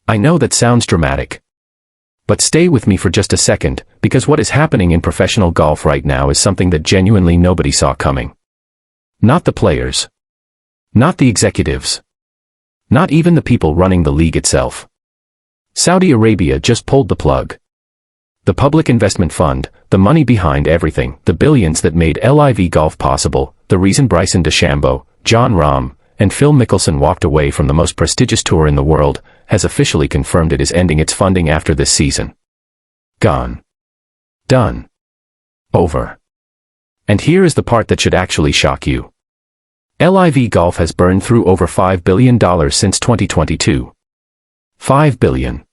I know that sounds dramatic. But stay with me for just a second, because what is happening in professional golf right now is something that genuinely nobody saw coming. Not the players. Not the executives. Not even the people running the league itself. Saudi Arabia just pulled the plug. The public investment fund, the money behind everything, the billions that made LIV Golf possible, the reason Bryson DeChambeau, Jon Rahm, and Phil Mickelson walked away from the most prestigious tour in the world, has officially confirmed it is ending its funding after this season. Gone. Done. Over. And here is the part that should actually shock you. LIV Golf has burned through over $5 billion since 2022. $5 billion.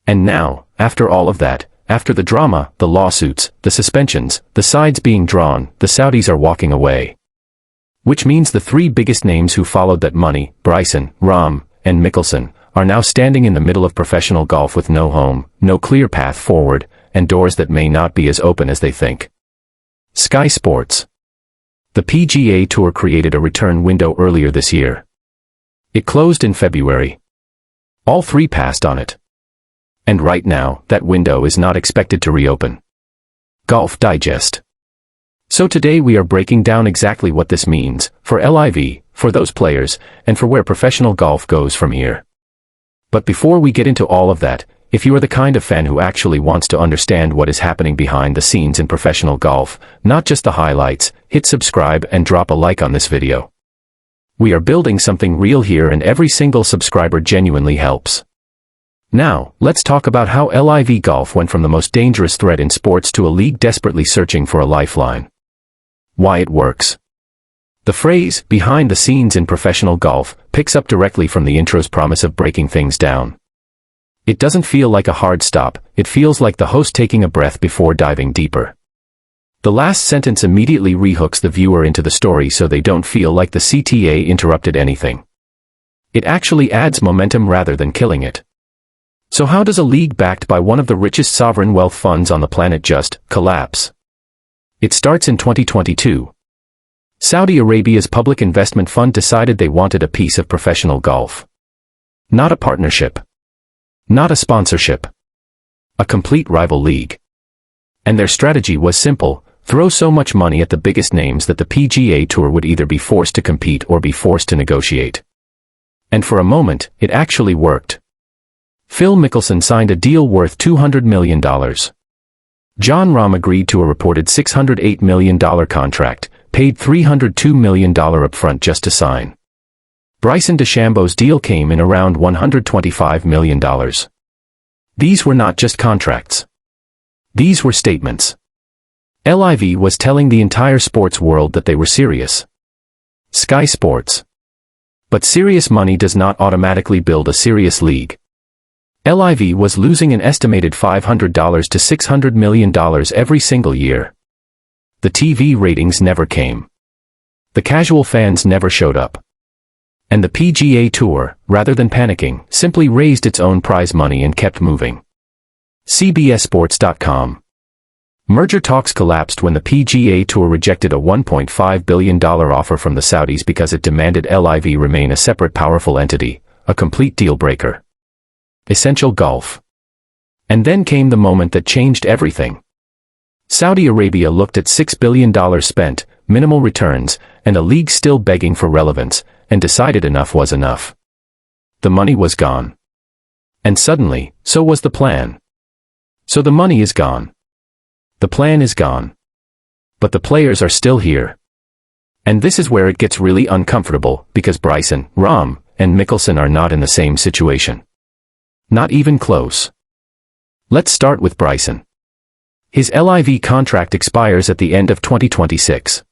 And now, after all of that, after the drama, the lawsuits, the suspensions, the sides being drawn, the Saudis are walking away. Which means the three biggest names who followed that money, Bryson, Rahm, and Mickelson, are now standing in the middle of professional golf with no home, no clear path forward, and doors that may not be as open as they think. Sky Sports. The PGA Tour created a return window earlier this year. It closed in February. All three passed on it. And right now, that window is not expected to reopen. Golf Digest. So today we are breaking down exactly what this means, for LIV, for those players, and for where professional golf goes from here. But before we get into all of that, if you are the kind of fan who actually wants to understand what is happening behind the scenes in professional golf, not just the highlights, hit subscribe and drop a like on this video. We are building something real here and every single subscriber genuinely helps. Now, let's talk about how LIV Golf went from the most dangerous threat in sports to a league desperately searching for a lifeline. Why it works. The phrase, behind the scenes in professional golf, picks up directly from the intro's promise of breaking things down. It doesn't feel like a hard stop, it feels like the host taking a breath before diving deeper. The last sentence immediately rehooks the viewer into the story so they don't feel like the CTA interrupted anything. It actually adds momentum rather than killing it. So how does a league backed by one of the richest sovereign wealth funds on the planet just collapse? It starts in 2022. Saudi Arabia's public investment fund decided they wanted a piece of professional golf. Not a partnership. Not a sponsorship. A complete rival league. And their strategy was simple, throw so much money at the biggest names that the PGA Tour would either be forced to compete or be forced to negotiate. And for a moment, it actually worked. Phil Mickelson signed a deal worth $200 million. Jon Rahm agreed to a reported $608 million contract, paid $302 million upfront just to sign. Bryson DeChambeau's deal came in around $125 million. These were not just contracts. These were statements. LIV was telling the entire sports world that they were serious. Sky Sports. But serious money does not automatically build a serious league. LIV was losing an estimated $500 to $600 million every single year. The TV ratings never came. The casual fans never showed up. And the PGA Tour, rather than panicking, simply raised its own prize money and kept moving. CBSSports.com. Merger talks collapsed when the PGA Tour rejected a $1.5 billion offer from the Saudis because it demanded LIV remain a separate powerful entity, a complete deal-breaker. Essential Golf. And then came the moment that changed everything. Saudi Arabia looked at $6 billion spent, minimal returns, and a league still begging for relevance, and decided enough was enough. The money was gone. And suddenly, so was the plan. So the money is gone. The plan is gone. But the players are still here. And this is where it gets really uncomfortable, because Bryson, Rahm, and Mickelson are not in the same situation. Not even close. Let's start with Bryson. His LIV contract expires at the end of 2026.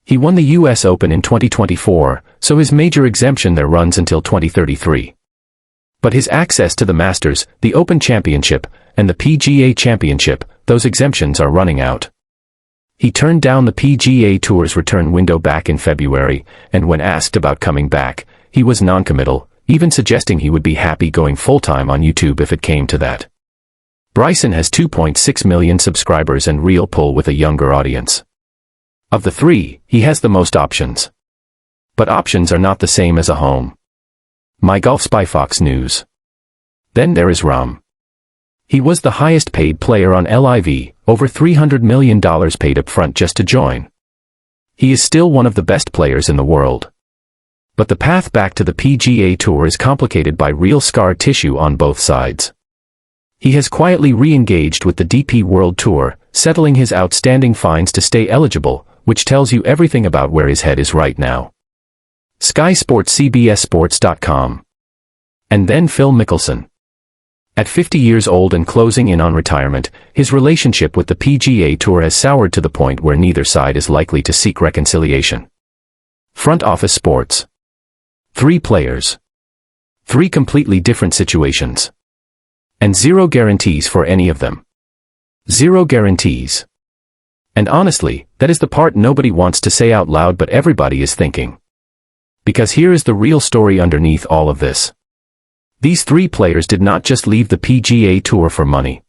He won the US Open in 2024, so his major exemption there runs until 2033. But his access to the Masters, the Open Championship, and the PGA Championship, those exemptions are running out. He turned down the PGA Tour's return window back in February, and when asked about coming back, he was non-committal, even suggesting he would be happy going full-time on YouTube if it came to that. Bryson has 2.6 million subscribers and real pull with a younger audience. Of the three, he has the most options. But options are not the same as a home. My Golf Spy Fox News. Then there is Rahm. He was the highest paid player on LIV, over $300 million paid up front just to join. He is still one of the best players in the world. But the path back to the PGA Tour is complicated by real scar tissue on both sides. He has quietly re-engaged with the DP World Tour, settling his outstanding fines to stay eligible, which tells you everything about where his head is right now. Sky Sports CBSSports.com. And then Phil Mickelson. At 50 years old and closing in on retirement, his relationship with the PGA Tour has soured to the point where neither side is likely to seek reconciliation. Front office sports. 3 players. 3 completely different situations. And 0 guarantees for any of them. 0 guarantees. And honestly, that is the part nobody wants to say out loud, but everybody is thinking. Because here is the real story underneath all of this. These 3 players did not just leave the PGA Tour for money.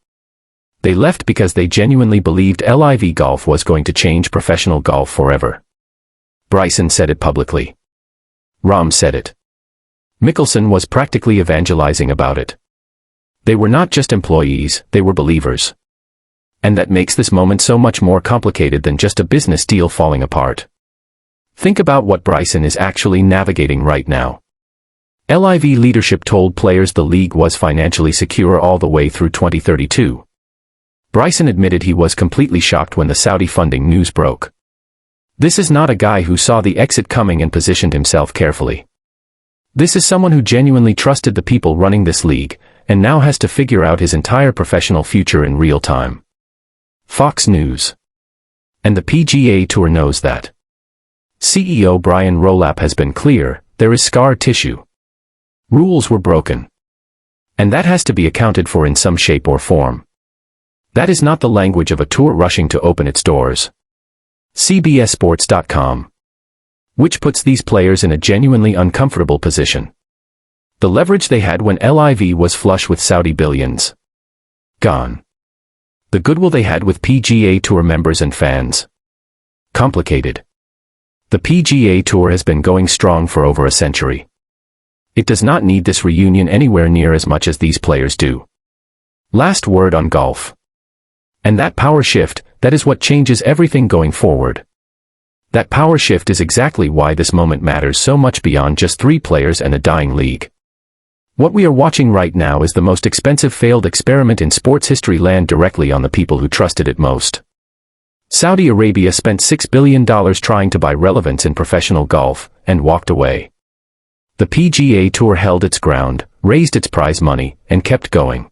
They left because they genuinely believed LIV Golf was going to change professional golf forever. Bryson said it publicly. Rahm said it. Mickelson was practically evangelizing about it. They were not just employees, they were believers. And that makes this moment so much more complicated than just a business deal falling apart. Think about what Bryson is actually navigating right now. LIV leadership told players the league was financially secure all the way through 2032. Bryson admitted he was completely shocked when the Saudi funding news broke. This is not a guy who saw the exit coming and positioned himself carefully. This is someone who genuinely trusted the people running this league, and now has to figure out his entire professional future in real time. Fox News. And the PGA Tour knows that. CEO Brian Rowlap has been clear, there is scar tissue. Rules were broken. And that has to be accounted for in some shape or form. That is not the language of a tour rushing to open its doors. CBSSports.com. Which puts these players in a genuinely uncomfortable position. The leverage they had when LIV was flush with Saudi billions. Gone. The goodwill they had with PGA Tour members and fans. Complicated. The PGA Tour has been going strong for over a century. It does not need this reunion anywhere near as much as these players do. Last word on golf. And that power shift, that is what changes everything going forward. That power shift is exactly why this moment matters so much beyond just 3 players and a dying league. What we are watching right now is the most expensive failed experiment in sports history land directly on the people who trusted it most. Saudi Arabia spent $6 billion trying to buy relevance in professional golf, and walked away. The PGA Tour held its ground, raised its prize money, and kept going.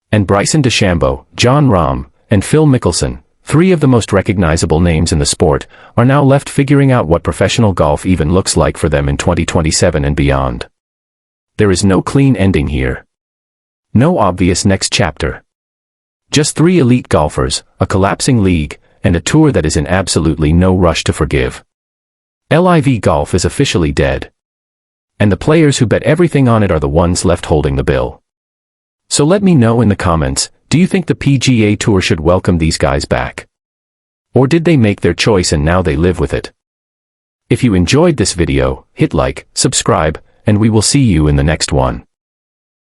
And Bryson DeChambeau, Jon Rahm, and Phil Mickelson, 3 of the most recognizable names in the sport, are now left figuring out what professional golf even looks like for them in 2027 and beyond. There is no clean ending here. No obvious next chapter. Just 3 elite golfers, a collapsing league, and a tour that is in absolutely no rush to forgive. LIV Golf is officially dead. And the players who bet everything on it are the ones left holding the bill. So let me know in the comments, do you think the PGA Tour should welcome these guys back? Or did they make their choice and now they live with it? If you enjoyed this video, hit like, subscribe, and we will see you in the next one.